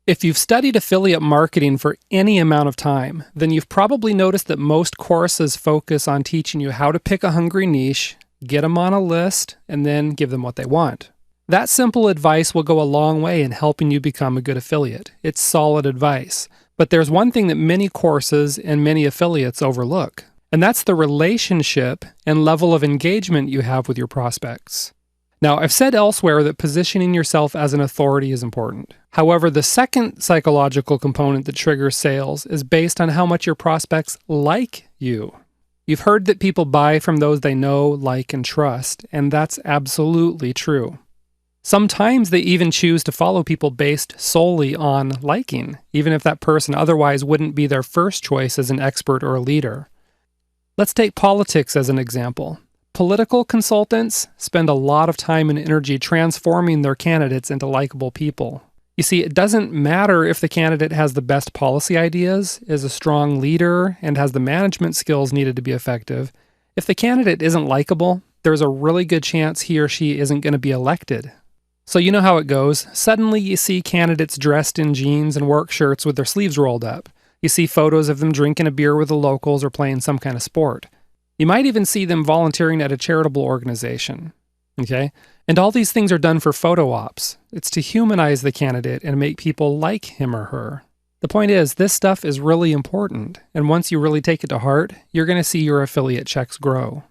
If you've studied affiliate marketing for any amount of time, then you've probably noticed that most courses focus on teaching you how to pick a hungry niche, get them on a list, and then give them what they want. That simple advice will go a long way in helping you become a good affiliate. It's solid advice. But there's one thing that many courses and many affiliates overlook, and that's the relationship and level of engagement you have with your prospects. Now, I've said elsewhere that positioning yourself as an authority is important. However, the second psychological component that triggers sales is based on how much your prospects like you. You've heard that people buy from those they know, like, and trust, and that's absolutely true. Sometimes they even choose to follow people based solely on liking, even if that person otherwise wouldn't be their first choice as an expert or a leader. Let's take politics as an example. Political consultants spend a lot of time and energy transforming their candidates into likable people. You see, it doesn't matter if the candidate has the best policy ideas, is a strong leader, and has the management skills needed to be effective. If the candidate isn't likable, there's a really good chance he or she isn't going to be elected. So you know how it goes. Suddenly you see candidates dressed in jeans and work shirts with their sleeves rolled up. You see photos of them drinking a beer with the locals or playing some kind of sport. You might even see them volunteering at a charitable organization. Okay? And all these things are done for photo ops. It's to humanize the candidate and make people like him or her. The point is, this stuff is really important, and once you really take it to heart, you're going to see your affiliate checks grow.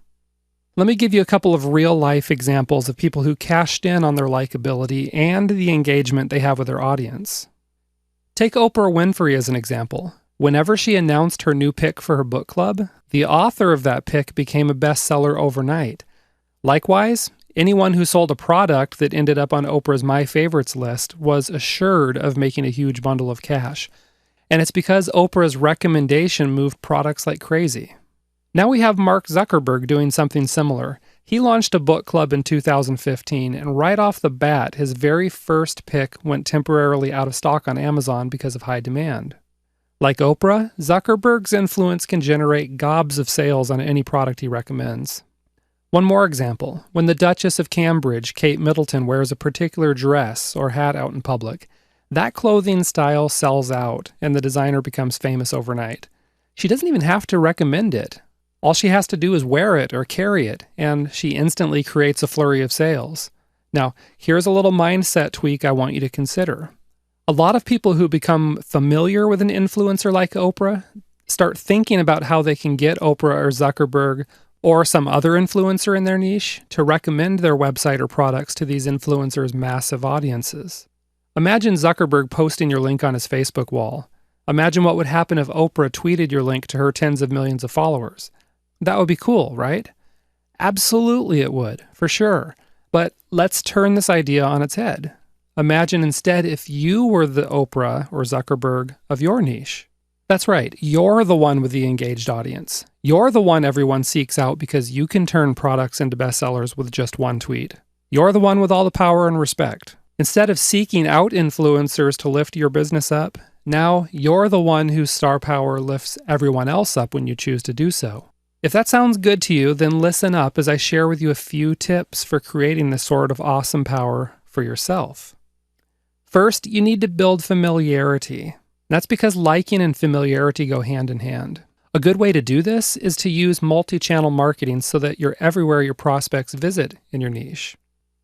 Let me give you a couple of real-life examples of people who cashed in on their likability and the engagement they have with their audience. Take Oprah Winfrey as an example. Whenever she announced her new pick for her book club, the author of that pick became a bestseller overnight. Likewise, anyone who sold a product that ended up on Oprah's My Favorites list was assured of making a huge bundle of cash. And it's because Oprah's recommendation moved products like crazy. Now we have Mark Zuckerberg doing something similar. He launched a book club in 2015, and right off the bat, his very first pick went temporarily out of stock on Amazon because of high demand. Like Oprah, Zuckerberg's influence can generate gobs of sales on any product he recommends. One more example. When the Duchess of Cambridge, Kate Middleton, wears a particular dress or hat out in public, that clothing style sells out, and the designer becomes famous overnight. She doesn't even have to recommend it. All she has to do is wear it or carry it, and she instantly creates a flurry of sales. Now, here's a little mindset tweak I want you to consider. A lot of people who become familiar with an influencer like Oprah start thinking about how they can get Oprah or Zuckerberg or some other influencer in their niche to recommend their website or products to these influencers' massive audiences. Imagine Zuckerberg posting your link on his Facebook wall. Imagine what would happen if Oprah tweeted your link to her tens of millions of followers. That would be cool, right? Absolutely it would, for sure. But let's turn this idea on its head. Imagine instead if you were the Oprah or Zuckerberg of your niche. That's right, you're the one with the engaged audience. You're the one everyone seeks out because you can turn products into bestsellers with just one tweet. You're the one with all the power and respect. Instead of seeking out influencers to lift your business up, now you're the one whose star power lifts everyone else up when you choose to do so. If that sounds good to you, then listen up as I share with you a few tips for creating this sort of awesome power for yourself. First, you need to build familiarity. That's because liking and familiarity go hand in hand. A good way to do this is to use multi-channel marketing so that you're everywhere your prospects visit in your niche.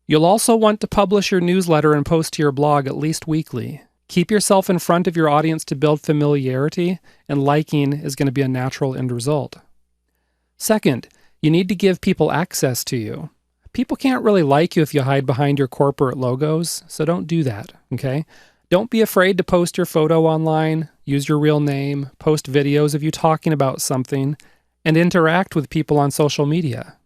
You'll also want to publish your newsletter and post to your blog at least weekly. Keep yourself in front of your audience to build familiarity, and liking is going to be a natural end result. Second, you need to give people access to you. People can't really like you if you hide behind your corporate logos, so don't do that, okay? Don't be afraid to post your photo online, use your real name, post videos of you talking about something, and interact with people on social media.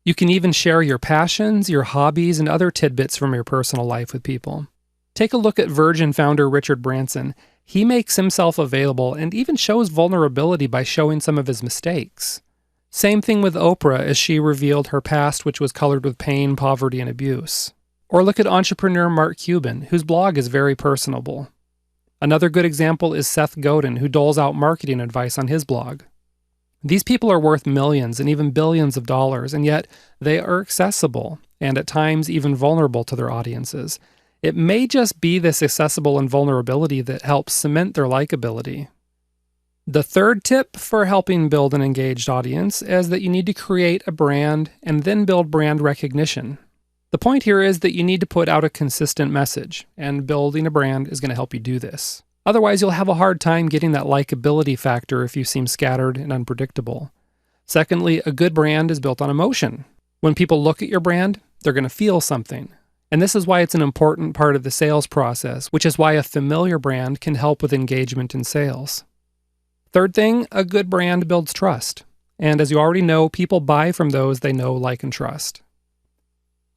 You can even share your passions, your hobbies, and other tidbits from your personal life with people. Take a look at Virgin founder Richard Branson. He makes himself available and even shows vulnerability by showing some of his mistakes. Same thing with Oprah as she revealed her past, which was colored with pain, poverty, and abuse. Or look at entrepreneur Mark Cuban, whose blog is very personable. Another good example is Seth Godin, who doles out marketing advice on his blog. These people are worth millions and even billions of dollars, and yet they are accessible and at times even vulnerable to their audiences. It may just be this accessible and vulnerability that helps cement their likability. The third tip for helping build an engaged audience is that you need to create a brand and then build brand recognition. The point here is that you need to put out a consistent message, and building a brand is going to help you do this. Otherwise, you'll have a hard time getting that likability factor if you seem scattered and unpredictable. Secondly, a good brand is built on emotion. When people look at your brand, they're going to feel something. And this is why it's an important part of the sales process, which is why a familiar brand can help with engagement in sales. Third thing, a good brand builds trust. And as you already know, people buy from those they know, like, and trust.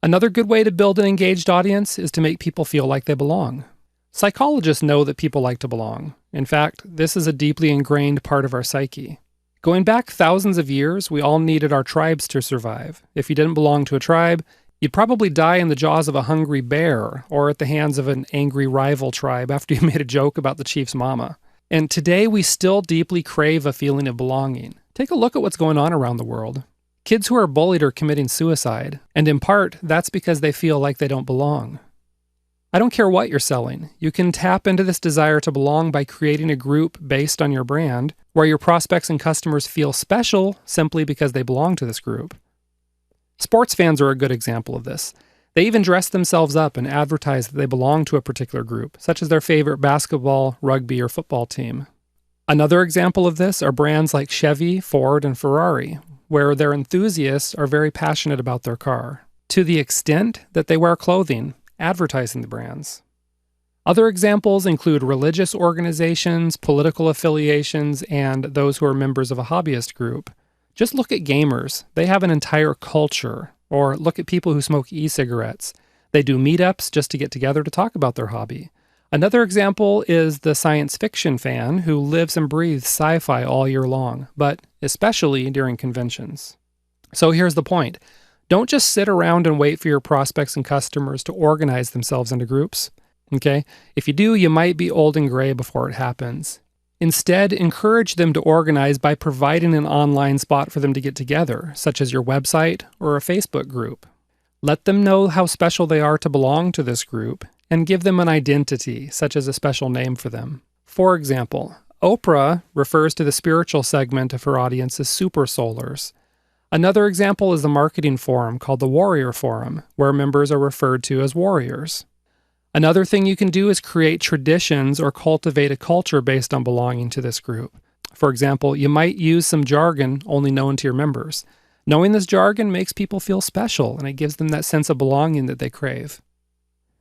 Another good way to build an engaged audience is to make people feel like they belong. Psychologists know that people like to belong. In fact, this is a deeply ingrained part of our psyche. Going back thousands of years, we all needed our tribes to survive. If you didn't belong to a tribe, you'd probably die in the jaws of a hungry bear or at the hands of an angry rival tribe after you made a joke about the chief's mama. And today we still deeply crave a feeling of belonging. Take a look at what's going on around the world. Kids who are bullied are committing suicide, and in part, that's because they feel like they don't belong. I don't care what you're selling. You can tap into this desire to belong by creating a group based on your brand, where your prospects and customers feel special simply because they belong to this group. Sports fans are a good example of this. They even dress themselves up and advertise that they belong to a particular group, such as their favorite basketball, rugby, or football team. Another example of this are brands like Chevy, Ford, and Ferrari, where their enthusiasts are very passionate about their car, to the extent that they wear clothing advertising the brands. Other examples include religious organizations, political affiliations, and those who are members of a hobbyist group. Just look at gamers. They have an entire culture. Or look at people who smoke e-cigarettes. They do meetups just to get together to talk about their hobby. Another example is the science fiction fan who lives and breathes sci-fi all year long, but especially during conventions. So here's the point. Don't just sit around and wait for your prospects and customers to organize themselves into groups. Okay? If you do, you might be old and gray before it happens. Instead, encourage them to organize by providing an online spot for them to get together, such as your website or a Facebook group. Let them know how special they are to belong to this group, and give them an identity, such as a special name for them. For example, Oprah refers to the spiritual segment of her audience as super solars. Another example is the marketing forum called the Warrior Forum, where members are referred to as warriors. Another thing you can do is create traditions or cultivate a culture based on belonging to this group. For example, you might use some jargon only known to your members. Knowing this jargon makes people feel special, and it gives them that sense of belonging that they crave.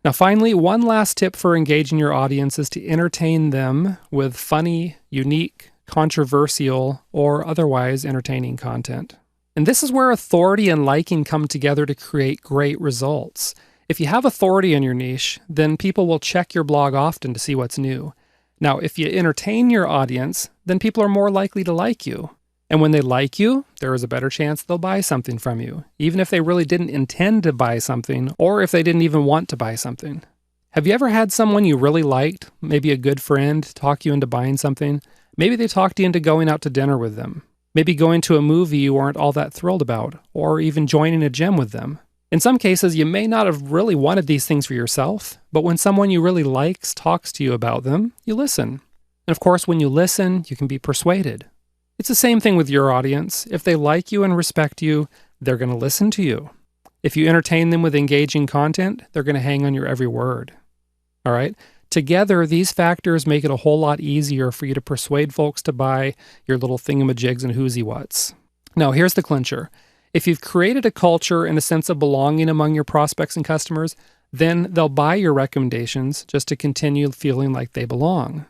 Now finally, one last tip for engaging your audience is to entertain them with funny, unique, controversial, or otherwise entertaining content. And this is where authority and liking come together to create great results. If you have authority in your niche, then people will check your blog often to see what's new. Now, if you entertain your audience, then people are more likely to like you. And when they like you, there is a better chance they'll buy something from you, even if they really didn't intend to buy something, or if they didn't even want to buy something. Have you ever had someone you really liked, maybe a good friend, talk you into buying something? Maybe they talked you into going out to dinner with them. Maybe going to a movie you weren't all that thrilled about, or even joining a gym with them. In some cases, you may not have really wanted these things for yourself, but when someone you really likes talks to you about them, you listen. And of course, when you listen, you can be persuaded. It's the same thing with your audience. If they like you and respect you, they're going to listen to you. If you entertain them with engaging content, they're going to hang on your every word. All right? Together, these factors make it a whole lot easier for you to persuade folks to buy your little thingamajigs and whoozy-whats. Now, here's the clincher. If you've created a culture and a sense of belonging among your prospects and customers, then they'll buy your recommendations just to continue feeling like they belong.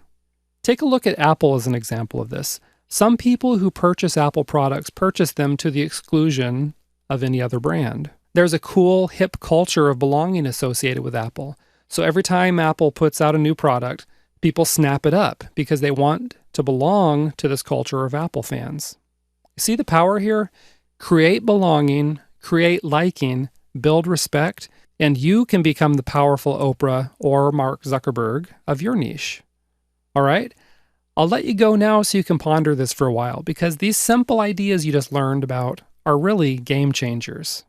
Take a look at Apple as an example of this. Some people who purchase Apple products purchase them to the exclusion of any other brand. There's a cool, hip culture of belonging associated with Apple. So every time Apple puts out a new product, people snap it up because they want to belong to this culture of Apple fans. See the power here? Create belonging, create liking, build respect, and you can become the powerful Oprah or Mark Zuckerberg of your niche. All right? I'll let you go now so you can ponder this for a while, because these simple ideas you just learned about are really game changers.